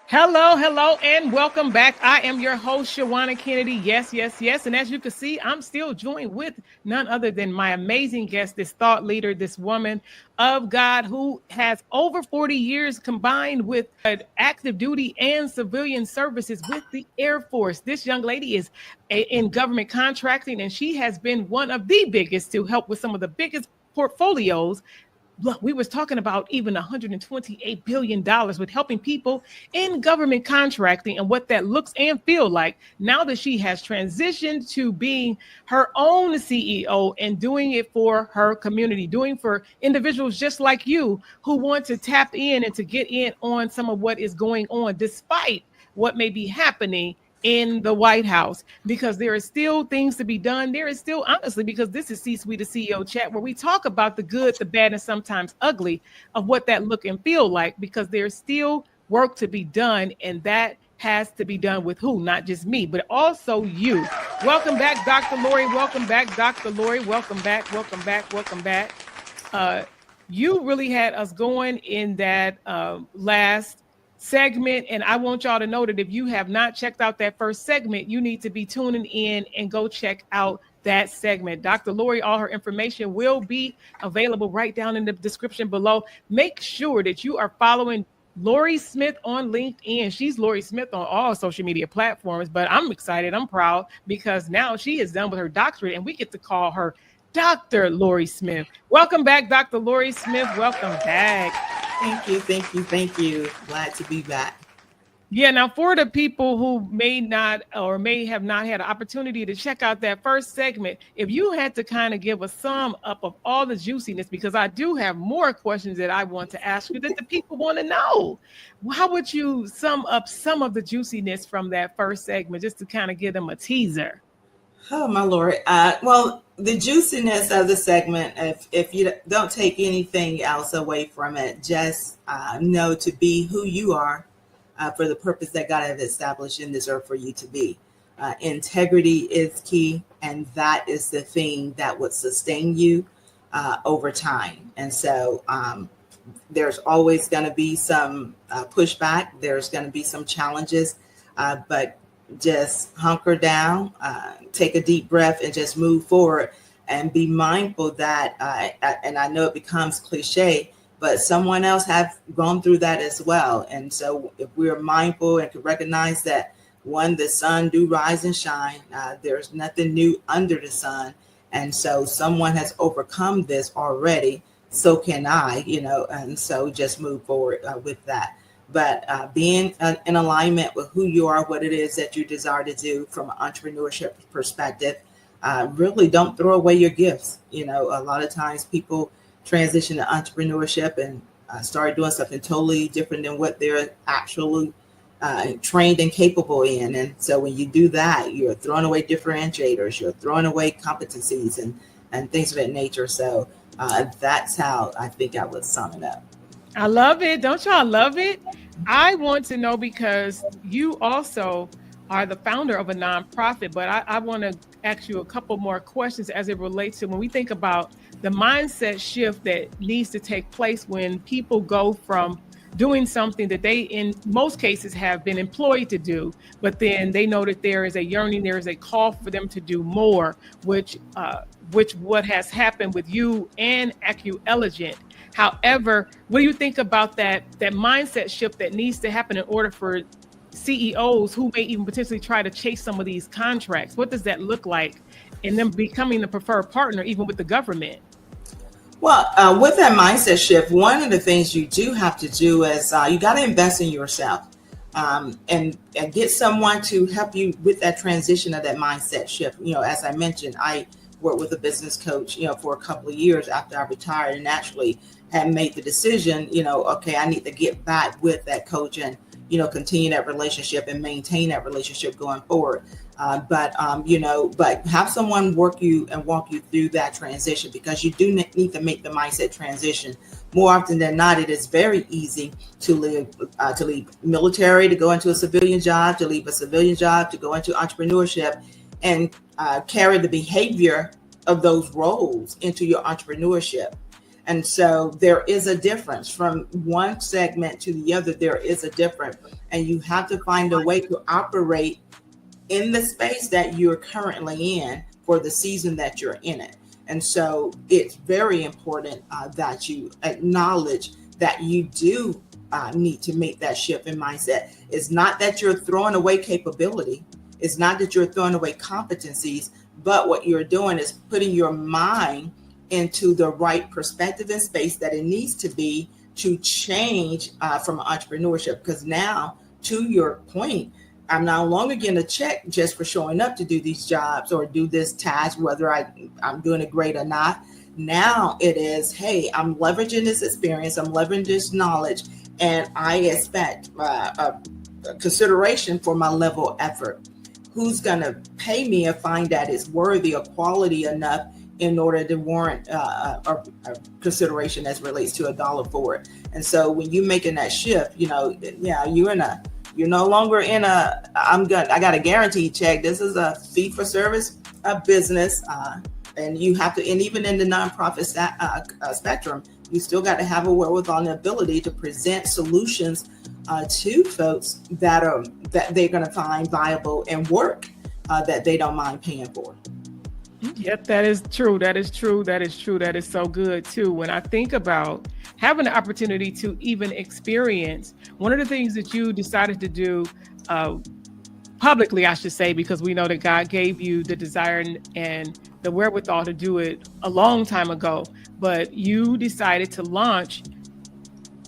Hello, and welcome back. I am your host, Shawanna Kennedy. Yes. And as you can see, I'm still joined with none other than my amazing guest, this thought leader, this woman of God who has over 40 years combined with active duty and civilian services with the Air Force. This young lady is in government contracting, and she has been one of the biggest to help with some of the biggest portfolios. Look, we was talking about even $128 billion with helping people in government contracting and what that looks and feel like now that she has transitioned to being her own CEO and doing it for her community, doing for individuals just like you who want to tap in and to get in on some of what is going on, despite what may be happening in the White House, because there is still things to be done. There is still, honestly, because this is C-Suite to CEO chat, where we talk about the good, the bad, and sometimes ugly of what that look and feel like, because there's still work to be done. And that has to be done with who? Not just me, but also you. Welcome back, Dr. Lori. Welcome back, Dr. Lori. Welcome back. You really had us going in that last segment, and I want y'all to know that if you have not checked out that first segment, you need to be tuning in and go check out that segment. Dr. Lori, all her information will be available right down in the description below. Make sure that you are following Lori Smith on LinkedIn. She's Lori Smith on all social media platforms, but I'm excited, I'm proud, because now she is done with her doctorate and we get to call her Dr. Lori Smith. Welcome back, Dr. Lori Smith. Welcome back. Thank you. Glad to be back. Yeah, now for the people who may not or may have not had an opportunity to check out that first segment, if you had to kind of give a sum up of all the juiciness, because I do have more questions that I want to ask you that the people want to know, how would you sum up some of the juiciness from that first segment, just to kind of give them a teaser? Oh, my Lord. Well, the juiciness of the segment, if you don't take anything else away from it, just know to be who you are for the purpose that God has established in this earth for you to be. Integrity is key, and that is the thing that would sustain you over time. And so there's always going to be some pushback. There's going to be some challenges, but just hunker down, take a deep breath, and just move forward, and be mindful that, and I know it becomes cliche, but someone else have gone through that as well. And so if we're mindful and can recognize that, one, the sun do rise and shine, there's nothing new under the sun. And so someone has overcome this already. So can I, and so just move forward with that. But being in alignment with who you are, what it is that you desire to do from an entrepreneurship perspective, really don't throw away your gifts. A lot of times people transition to entrepreneurship and start doing something totally different than what they're actually trained and capable in. And so when you do that, you're throwing away differentiators, you're throwing away competencies and things of that nature. So that's how I think I would sum it up. I love it. Don't y'all love it? I want to know, because you also are the founder of a nonprofit, but I want to ask you a couple more questions as it relates to when we think about the mindset shift that needs to take place when people go from doing something that they, in most cases, have been employed to do, but then they know that there is a yearning, there is a call for them to do more, which what has happened with you and Acu-Elligent. However, what do you think about that mindset shift that needs to happen in order for CEOs who may even potentially try to chase some of these contracts? What does that look like in them becoming the preferred partner, even with the government? Well, with that mindset shift, one of the things you do have to do is you got to invest in yourself and get someone to help you with that transition of that mindset shift. As I mentioned, I worked with a business coach, for a couple of years after I retired, and actually had made the decision, okay, I need to get back with that coach and, continue that relationship and maintain that relationship going forward. But have someone walk you through that transition, because you do need to make the mindset transition. More often than not, it is very easy to leave military, to go into a civilian job, to leave a civilian job, to go into entrepreneurship, and carry the behavior of those roles into your entrepreneurship. And so there is a difference from one segment to the other. There is a difference, and you have to find a way to operate in the space that you're currently in for the season that you're in it. And so it's very important that you acknowledge that you do need to make that shift in mindset. It's not that you're throwing away capability. It's not that you're throwing away competencies, but what you're doing is putting your mind into the right perspective and space that it needs to be to change from entrepreneurship. Because now, to your point, I'm no longer getting a check just for showing up to do these jobs or do this task, whether I'm doing it great or not. Now it is, hey, I'm leveraging this experience, I'm leveraging this knowledge, and I expect a consideration for my level of effort. Who's going to pay me and find that it's worthy or quality enough in order to warrant a consideration as relates to $1 for it? And so when you're making that shift, you're no longer in I got a guaranteed check. This is a fee for service business. And you have to, and even in the nonprofit spectrum, you still got to have a wherewithal and ability to present solutions to folks that they're going to find viable and work that they don't mind paying for. Yep, that is true. That is true. That is true. That is so good too. When I think about having the opportunity to even experience one of the things that you decided to do publicly, I should say, because we know that God gave you the desire and the wherewithal to do it a long time ago, but you decided to launch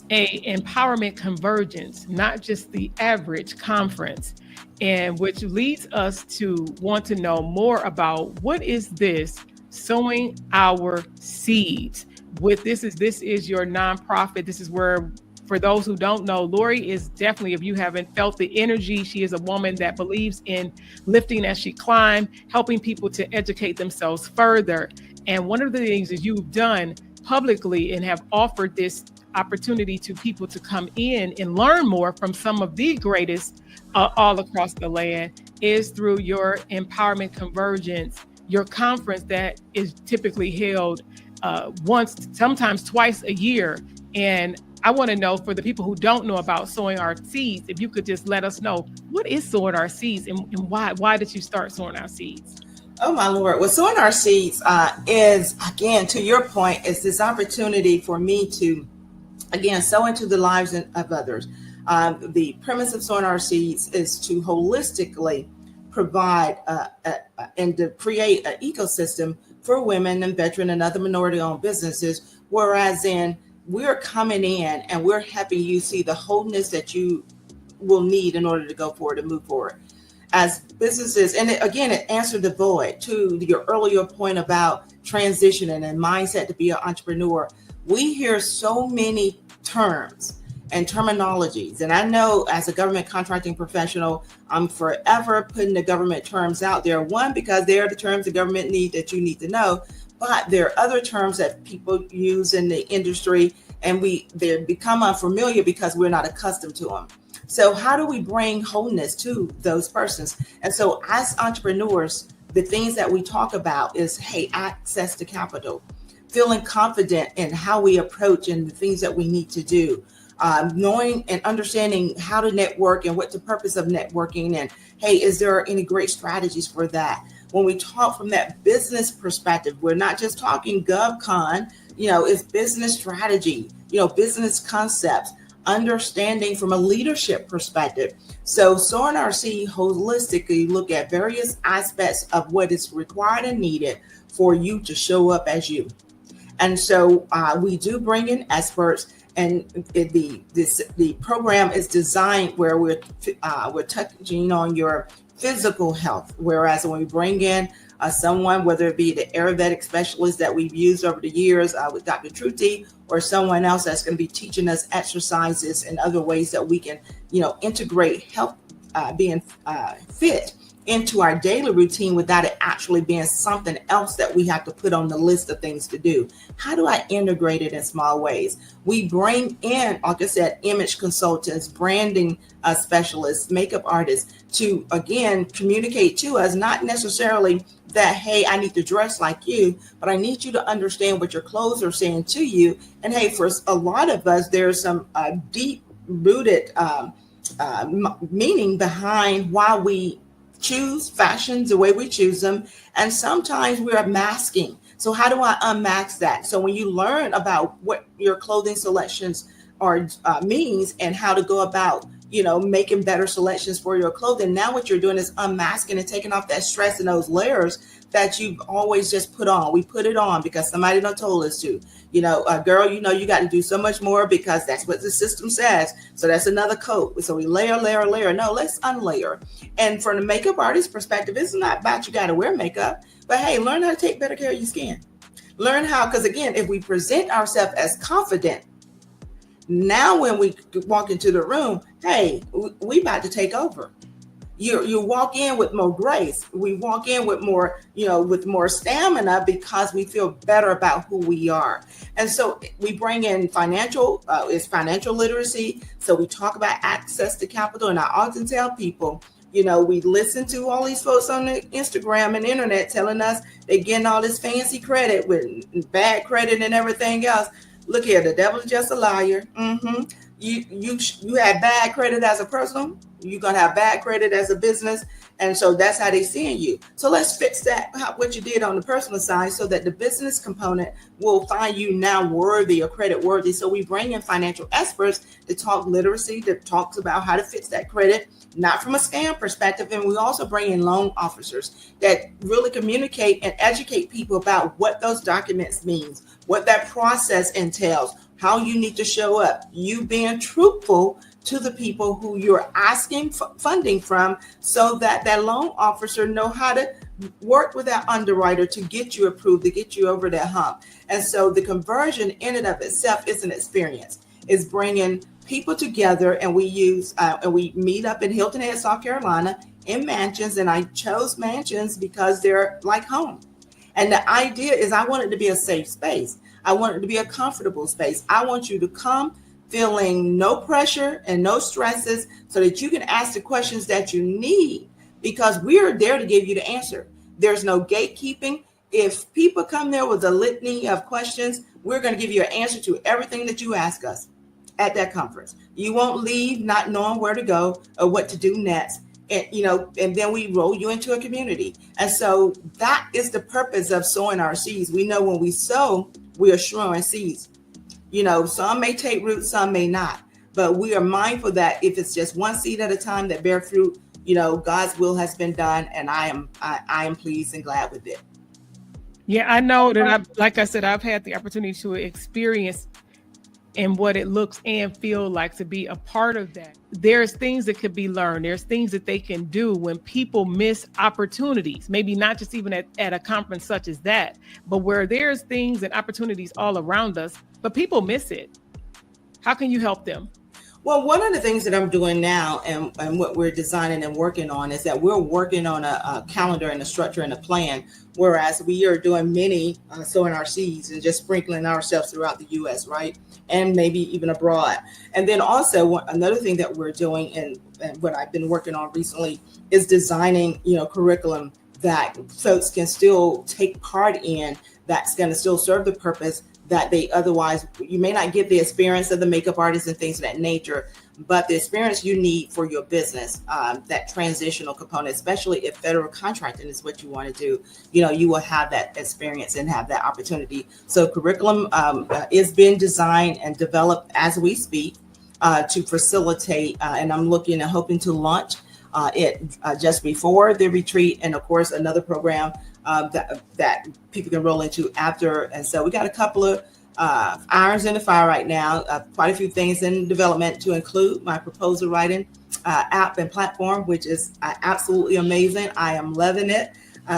a empowerment convergence, not just the average conference, and which leads us to want to know more about what is this sowing our seeds. This is your nonprofit. This is where, for those who don't know, Lori is definitely, if you haven't felt the energy, she is a woman that believes in lifting as she climbs, helping people to educate themselves further. And one of the things that you've done publicly and have offered this opportunity to people to come in and learn more from some of the greatest all across the land is through your Empowerment Convergence, your conference that is typically held once, sometimes twice a year. And I want to know, for the people who don't know about sowing our seeds, if you could just let us know, what is sowing our seeds and why did you start sowing our seeds? Oh, my Lord. Well, sowing our seeds is, again, to your point, is this opportunity for me to, again, sow into the lives of others. The premise of sowing our seeds is to holistically provide and to create an ecosystem for women and veteran and other minority-owned businesses, whereas we're coming in and we're helping you see the wholeness that you will need in order to go forward and move forward as businesses. And it answered the void to your earlier point about transitioning and mindset to be an entrepreneur. We hear so many terms and terminologies. And I know as a government contracting professional, I'm forever putting the government terms out there. One, because they are the terms the government need that you need to know. But there are other terms that people use in the industry and they become unfamiliar because we're not accustomed to them. So how do we bring wholeness to those persons? And so as entrepreneurs, the things that we talk about is, hey, access to capital, feeling confident in how we approach and the things that we need to do, knowing and understanding how to network and what's the purpose of networking. And hey, is there any great strategies for that? When we talk from that business perspective, we're not just talking GovCon, it's business strategy, business concepts, understanding from a leadership perspective. So sowing our seed holistically look at various aspects of what is required and needed for you to show up as you. And so we do bring in experts, and the program is designed where we're touching on your physical health. Whereas when we bring in someone, whether it be the Ayurvedic specialist that we've used over the years with Dr. Truti, or someone else that's going to be teaching us exercises and other ways that we can, integrate health, being fit into our daily routine without it actually being something else that we have to put on the list of things to do? How do I integrate it in small ways? We bring in, like I said, image consultants, branding specialists, makeup artists to, again, communicate to us, not necessarily that, hey, I need to dress like you, but I need you to understand what your clothes are saying to you. And hey, for a lot of us, there's some deep rooted meaning behind why we choose fashions the way we choose them. And sometimes we are masking. So how do I unmask that? So when you learn about what your clothing selections are means and how to go about, making better selections for your clothing, now what you're doing is unmasking and taking off that stress and those layers that you've always just put on. We put it on because somebody done told us to. Girl, you got to do so much more because that's what the system says. So that's another coat. So we layer. No, let's unlayer. And from the makeup artist perspective, it's not about you got to wear makeup, but hey, learn how to take better care of your skin. Learn how, because again, if we present ourselves as confident, now when we walk into the room, hey, we about to take over. You walk in with more grace. We walk in with more, with more stamina because we feel better about who we are. And so we bring in financial literacy. So we talk about access to capital. And I often tell people, we listen to all these folks on the Instagram and internet telling us they're getting all this fancy credit with bad credit and everything else. Look here, the devil is just a liar. You had bad credit as a person, you're gonna have bad credit as a business, and so that's how they're seeing you. So let's fix that, what you did on the personal side, so that the business component will find you now worthy or credit worthy. So we bring in financial experts to talk literacy, that talks about how to fix that credit, not from a scam perspective. And we also bring in loan officers that really communicate and educate people about what those documents means, what that process entails, how you need to show up, you being truthful to the people who you're asking funding from, so that that loan officer know how to work with that underwriter to get you approved, to get you over that hump. And so the conversion in and of itself is an experience. It's bringing people together, and we meet up in Hilton Head, South Carolina, in mansions. And I chose mansions because they're like home. And the idea is I want it to be a safe space. I want it to be a comfortable space. I want you to come feeling no pressure and no stresses, so that you can ask the questions that you need, because we are there to give you the answer. There's no gatekeeping. If people come there with a litany of questions, we're going to give you an answer to everything that you ask us at that conference. You won't leave not knowing where to go or what to do next. And then we roll you into a community. And so that is the purpose of sowing our seeds. We know when we sow, we are sowing seeds. Some may take root, some may not, but we are mindful that if it's just one seed at a time that bear fruit, God's will has been done, and I am pleased and glad with it. Yeah, I know that like I said, I've had the opportunity to experience and what it looks and feel like to be a part of that. There's things that could be learned. There's things that they can do when people miss opportunities, maybe not just even at a conference such as that, but where there's things and opportunities all around us, but people miss it. How can you help them? Well, one of the things that I'm doing now and what we're designing and working on is that we're working on a calendar and a structure and a plan, whereas we are doing many sowing our seeds and just sprinkling ourselves throughout the U.S., right? And maybe even abroad. And then also another thing that we're doing and what I've been working on recently is designing, curriculum that folks can still take part in, that's going to still serve the purpose that they otherwise, you may not get the experience of the makeup artists and things of that nature, but the experience you need for your business, that transitional component, especially if federal contracting is what you want to do, you will have that experience and have that opportunity. So curriculum is being designed and developed as we speak to facilitate, and I'm looking and hoping to launch it just before the retreat, and of course another program that people can roll into after. And so we got a couple of irons in the fire right now, quite a few things in development to include my proposal writing app and platform, which is absolutely amazing. I am loving it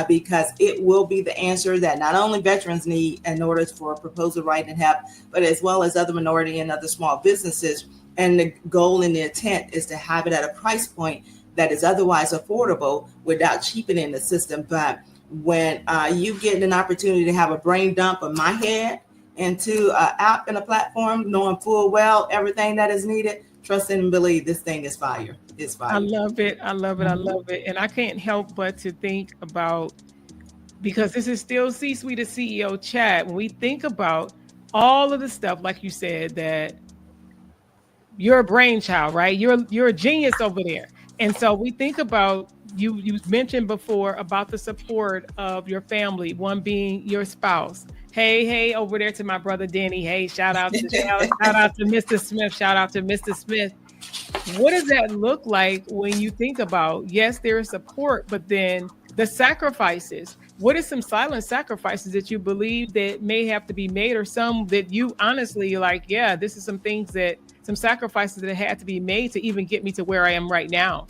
because it will be the answer that not only veterans need in order for proposal writing help, but as well as other minority and other small businesses. And the goal and the intent is to have it at a price point that is otherwise affordable without cheapening the system. But when you get an opportunity to have a brain dump of my head into an app and a platform, knowing full well everything that is needed, trust and believe this thing is fire. It's fire. I love it. I love it. I love it. And I can't help but to think about, because this is still C-suite to CEO chat, when we think about all of the stuff, like you said, that you're a brainchild, right? You're a genius over there. And so we think about, you mentioned before about the support of your family, one being your spouse. Hey, over there to my brother Denny. Hey, shout out to Mr. Smith. Shout out to Mr. Smith. What does that look like when you think about, yes, there is support, but then the sacrifices? What are some silent sacrifices that you believe that may have to be made, or some that you honestly like, yeah, this is some things that, some sacrifices that had to be made to even get me to where I am right now?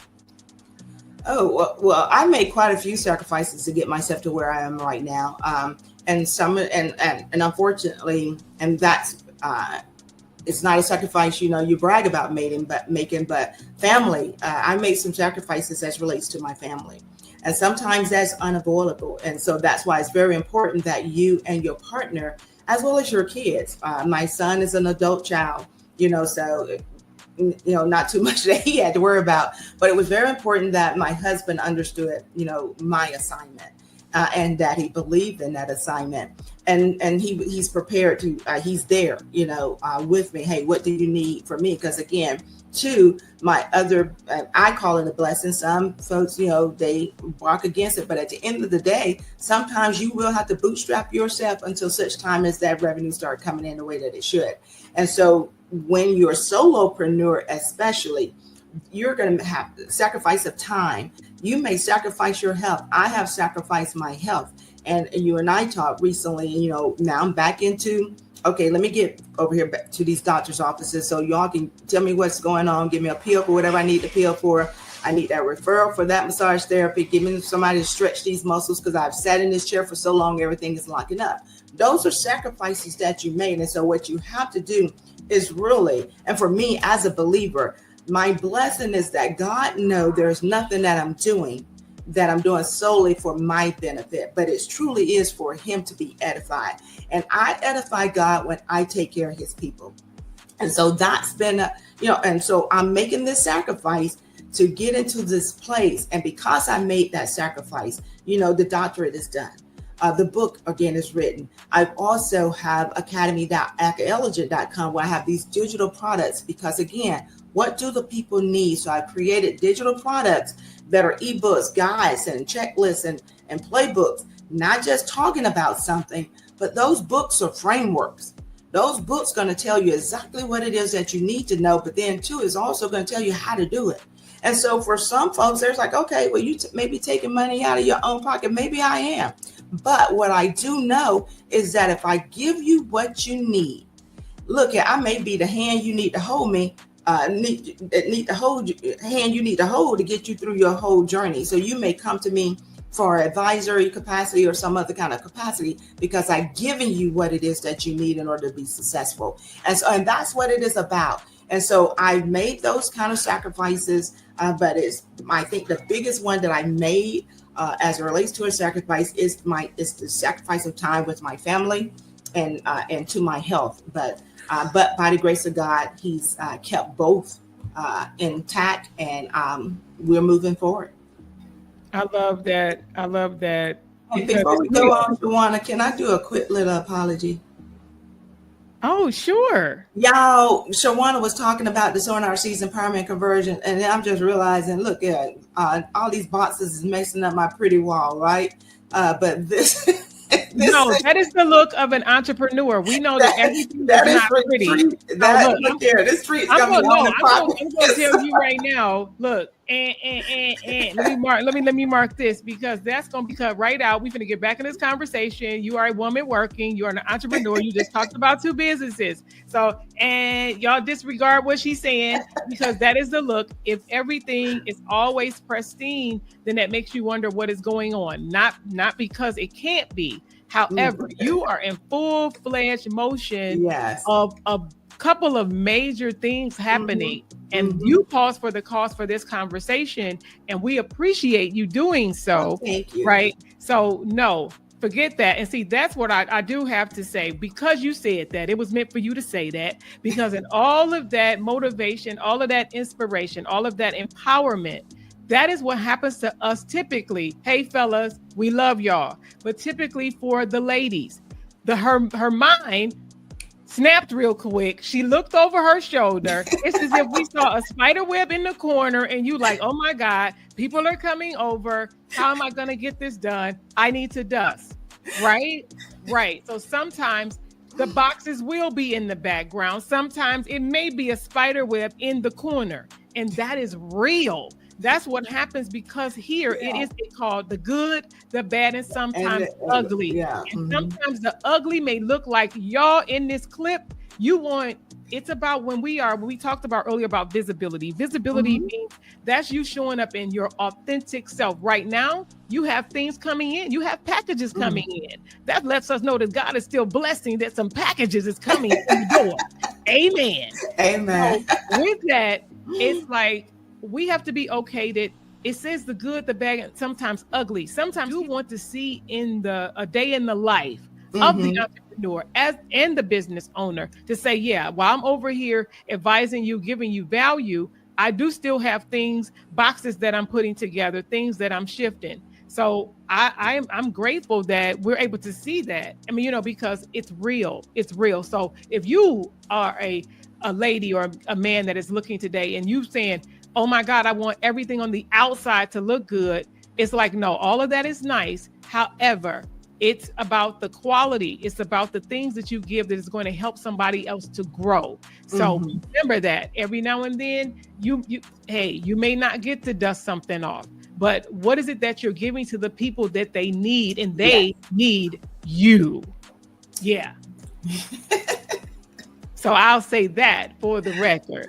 Oh, well, I made quite a few sacrifices to get myself to where I am right now. And some, and unfortunately, and that's, it's not a sacrifice, you brag about making, but family, I made some sacrifices as relates to my family. And sometimes that's unavoidable. And so that's why it's very important that you and your partner, as well as your kids, my son is an adult child, so, not too much that he had to worry about, but it was very important that my husband understood, my assignment. And that he believed in that assignment, and he's prepared to, he's there, with me. Hey, what do you need from me? Because again, too, my other, I call it a blessing. Some folks, they walk against it, but at the end of the day, sometimes you will have to bootstrap yourself until such time as that revenue start coming in the way that it should. And so when you're a solopreneur, especially, you're going to have sacrifice of time. You may sacrifice your health. I have sacrificed my health. And you and I talked recently, now I'm back into, okay, let me get over here back to these doctor's offices so y'all can tell me what's going on, give me a pill for whatever I need the pill for. I need that referral for that massage therapy. Give me somebody to stretch these muscles because I've sat in this chair for so long, everything is locking up. Those are sacrifices that you made. And so what you have to do is really, and for me as a believer, my blessing is that God knows there's nothing that I'm doing solely for my benefit, but it truly is for him to be edified. And I edify God when I take care of his people. And so that's been, and so I'm making this sacrifice to get into this place. And because I made that sacrifice, the doctorate is done. The book, again, is written. I also have academy.acu-Elligent.com where I have these digital products because, again, what do the people need? So I created digital products that are ebooks, guides, and checklists and playbooks, not just talking about something, but those books are frameworks. Those books going to tell you exactly what it is that you need to know, but then too is also going to tell you how to do it. And so for some folks, there's like, okay, well, you may be taking money out of your own pocket. Maybe I am. But what I do know is that if I give you what you need, look, I may be the hand you need to hold me, need to hold hand you need to hold to get you through your whole journey. So you may come to me for advisory capacity or some other kind of capacity because I've given you what it is that you need in order to be successful. And that's what it is about. And so I made those kind of sacrifices, but I think the biggest one that I made as it relates to a sacrifice is the sacrifice of time with my family and to my health. But by the grace of God, he's kept both intact, and we're moving forward. I love that. And before we go on, Shawanna, can I do a quick little apology? Oh, sure. Y'all, Shawanna was talking about this on our season empowerment conversion, and I'm just realizing, look, all these boxes is messing up my pretty wall, right? But this no, that is the look of an entrepreneur. We know that everything that is is not pretty. This tree is going to tell you right now. Look, and let me mark this because that's going to be cut right out. We're going to get back in this conversation. You are a woman working. You are an entrepreneur. You just talked about 2 businesses. So, and y'all disregard what she's saying because that is the look. If everything is always pristine, then that makes you wonder what is going on. Not because it can't be. However, you are in full-fledged motion of couple of major things happening, and you pause for the cause for this conversation, and we appreciate you doing so. Thank you. Right? So no, forget that. And see, that's what I do have to say, because you said that. It was meant for you to say that, because in all of that motivation, all of that inspiration, all of that empowerment, that is what happens to us typically. Hey, fellas, we love y'all. But typically for the ladies, her mind snapped real quick. She looked over her shoulder. It's as if we saw a spider web in the corner and you like, oh my God, people are coming over. How am I going to get this done? I need to dust. Right? Right. So sometimes the boxes will be in the background. Sometimes it may be a spider web in the corner. And that is real. That's what happens, because here it is called the good, the bad, and sometimes ugly. Yeah. And sometimes the ugly may look like y'all in this clip. It's about when we talked about earlier about visibility. Visibility means that's you showing up in your authentic self. Right now, you have things coming in. You have packages coming in. That lets us know that God is still blessing, that some packages is coming in the door. Amen. Amen. So with that, it's like, we have to be okay that it says the good, the bad, and sometimes ugly. Sometimes you want to see in a day in the life of the entrepreneur and the business owner to say, yeah, while I'm over here advising you, giving you value, I do still have boxes that I'm putting together, things that I'm shifting. So I'm grateful that we're able to see that. I mean, because it's real. It's real. So if you are a lady or a man that is looking today and you saying, oh my God, I want everything on the outside to look good. It's like, no, all of that is nice. However, it's about the quality. It's about the things that you give that is going to help somebody else to grow. So remember that every now and then you may not get to dust something off, but what is it that you're giving to the people that they need, and they need you? Yeah. So I'll say that for the record.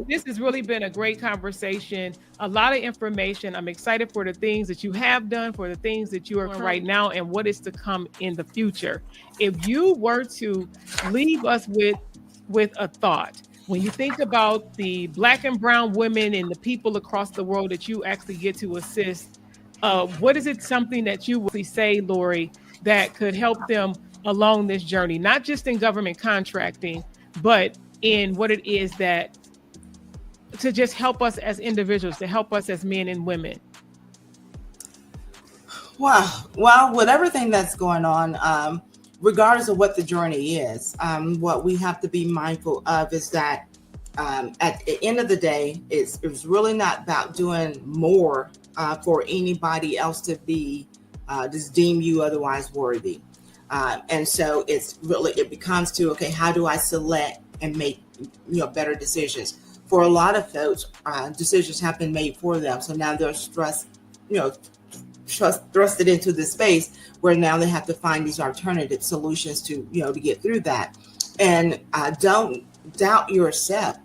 This has really been a great conversation, a lot of information. I'm excited for the things that you have done, for the things that you are doing right now, and what is to come in the future. If you were to leave us with a thought, when you think about the Black and brown women and the people across the world that you actually get to assist, what is it something that you would say, Lori, that could help them along this journey, not just in government contracting, but in what it is that to just help us as individuals, to help us as men and women? Well, with everything that's going on, regardless of what the journey is, what we have to be mindful of is that at the end of the day, it's really not about doing more for anybody else to be just deem you otherwise worthy. And so it becomes to, okay, how do I select and make, better decisions? For a lot of folks, decisions have been made for them. So now they're thrusted into this space where now they have to find these alternative solutions to get through that. And don't doubt yourself.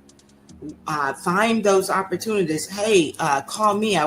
Find those opportunities. Hey, call me.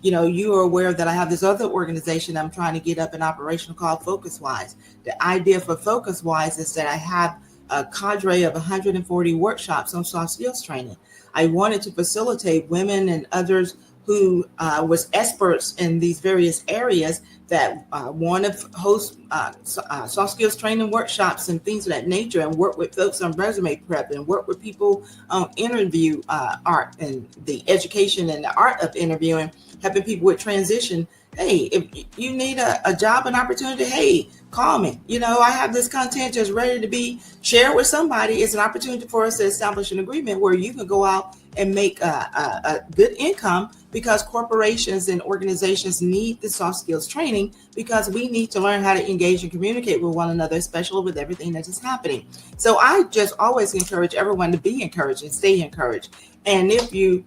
You are aware that I have this other organization I'm trying to get up and operational called FocusWise. The idea for FocusWise is that I have a cadre of 140 workshops on soft skills training. I wanted to facilitate women and others who was experts in these various areas that want to host soft skills training workshops and things of that nature, and work with folks on resume prep and work with people on interview art and the education and the art of interviewing, helping people with transition. Hey, if you need a job and opportunity, hey, call me. I have this content just ready to be shared with somebody. It's an opportunity for us to establish an agreement where you can go out and make a good income, because corporations and organizations need the soft skills training, because we need to learn how to engage and communicate with one another, especially with everything that is happening. So I just always encourage everyone to be encouraged and stay encouraged. And if you,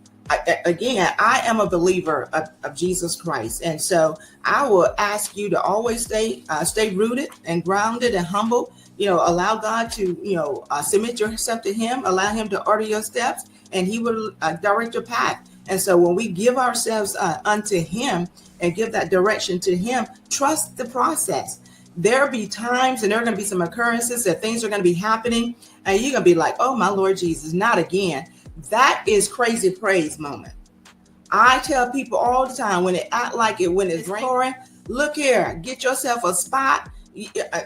again, I am a believer of Jesus Christ. And so I will ask you to always stay rooted and grounded and humble. Allow God to, submit yourself to him, allow him to order your steps, and he will direct your path. And so when we give ourselves unto him and give that direction to him, trust the process. there'll be times and there are going to be some occurrences that things are going to be happening. And you're going to be like, oh, my Lord Jesus, not again. That is crazy praise moment. I tell people all the time when it act like it, when it's pouring, look here, get yourself a spot.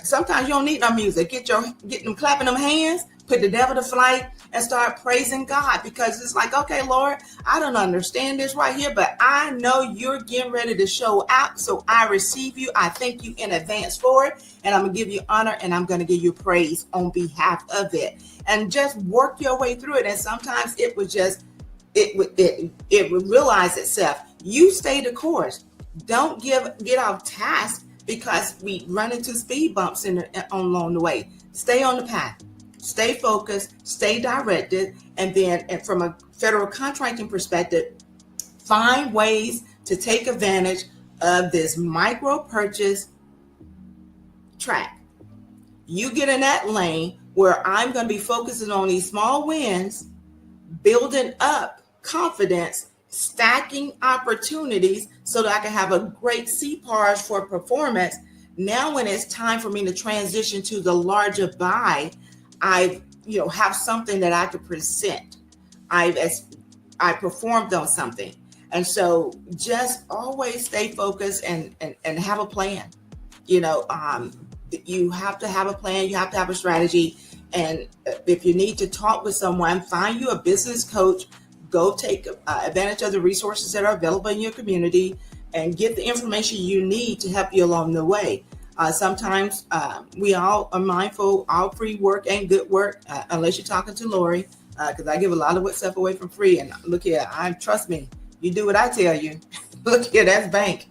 Sometimes you don't need no music. Get them clapping them hands, put the devil to flight and start praising God, because it's like, okay, Lord, I don't understand this right here, but I know you're getting ready to show out. So I receive you. I thank you in advance for it. And I'm going to give you honor and I'm going to give you praise on behalf of it. And just work your way through it. And sometimes it would just, it would realize itself. You stay the course. Don't get off task because we run into speed bumps along the way. Stay on the path. Stay focused, stay directed, and then from a federal contracting perspective, find ways to take advantage of this micro purchase track. You get in that lane where I'm going to be focusing on these small wins, building up confidence, stacking opportunities so that I can have a great CPARs for performance. Now, when it's time for me to transition to the larger buy, I have something that I could present. I performed on something. And so just always stay focused and have a plan. You have to have a plan. You have to have a strategy. And if you need to talk with someone, find you a business coach. Go take advantage of the resources that are available in your community and get the information you need to help you along the way. Sometimes we all are mindful, all free work ain't good work, unless you're talking to Lori, because I give a lot of stuff away for free. And look here, trust me, you do what I tell you. Look here, that's bank.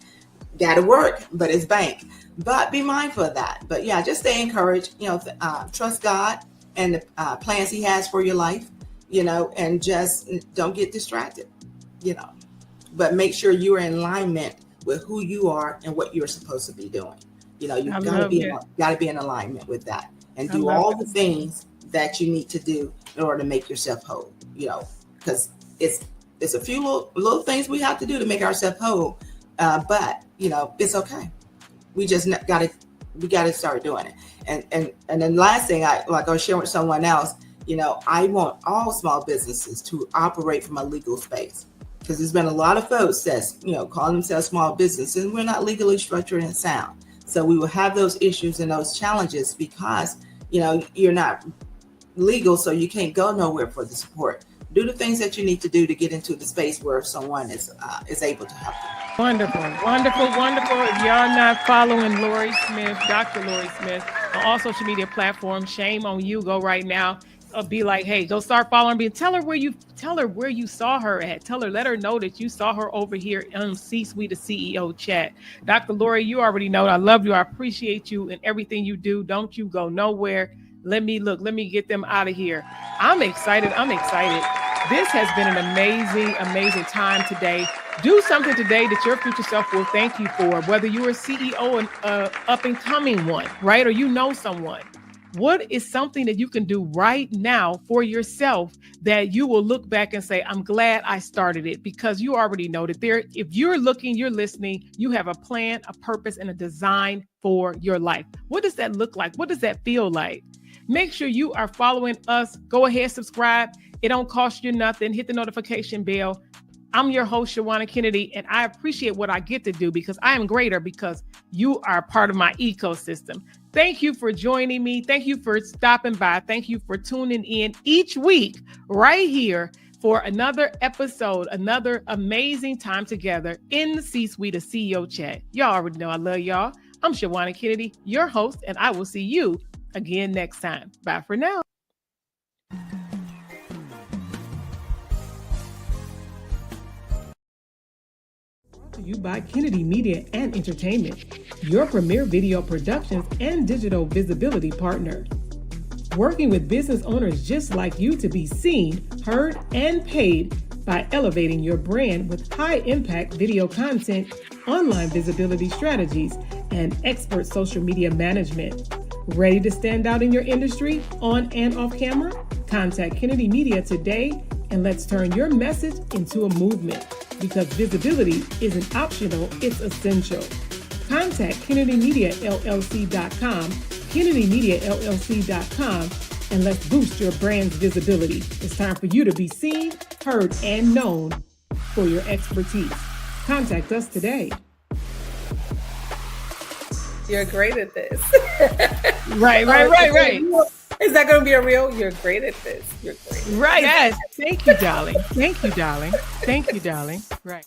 Got to work, but it's bank. But be mindful of that. But yeah, just stay encouraged, trust God and the plans he has for your life, and just don't get distracted, but make sure you're in alignment with who you are and what you're supposed to be doing. You've got to be in alignment with that and do all the things that you need to do in order to make yourself whole, because it's a few little things we have to do to make ourselves whole. But it's okay. We just got to start doing it. And then last thing I was sharing with someone else, I want all small businesses to operate from a legal space, because there's been a lot of folks that's, calling themselves small businesses, and we're not legally structured and sound. So we will have those issues and those challenges because, you're not legal, so you can't go nowhere for the support. Do the things that you need to do to get into the space where someone is able to help you. Wonderful. If y'all not following Lori Smith, Dr. Lori Smith, on all social media platforms, shame on you. Go right now. Be like, hey, go start following me. Tell her where you saw her at. Let her know that you saw her over here on C-Suite the CEO chat. Dr. Lori, you already know I love you. I appreciate you and everything you do. Don't you go nowhere. Let me get them out of here. I'm excited. This has been an amazing time today. Do something today that your future self will thank you for, whether you're a CEO and up and coming one, right? Or someone. What is something that you can do right now for yourself that you will look back and say, I'm glad I started it? Because you already know that if you're looking, you're listening, you have a plan, a purpose, and a design for your life. What does that look like? What does that feel like? Make sure you are following us. Go ahead, subscribe. It don't cost you nothing. Hit the notification bell. I'm your host, Shawanna Kennedy, and I appreciate what I get to do because I am greater because you are part of my ecosystem. Thank you for joining me. Thank you for stopping by. Thank you for tuning in each week right here for another episode, another amazing time together in the C-Suite of CEO chat. Y'all already know I love y'all. I'm Shawanna Kennedy, your host, and I will see you again next time. Bye for now. To you by Kennedy Media and Entertainment, your premier video productions and digital visibility partner. Working with business owners just like you to be seen, heard, and paid by elevating your brand with high-impact video content, online visibility strategies, and expert social media management. Ready to stand out in your industry, on and off camera? Contact Kennedy Media today and let's turn your message into a movement. Because visibility isn't optional, it's essential. Contact contact KennedyMediaLLC.com, KennedyMediaLLC.com, and let's boost your brand's visibility. It's time for you to be seen, heard, and known for your expertise. Contact us today. You're great at this. Right. Is that going to be a real? You're great at this. You're great. Right. Yes. Thank you, darling. Right.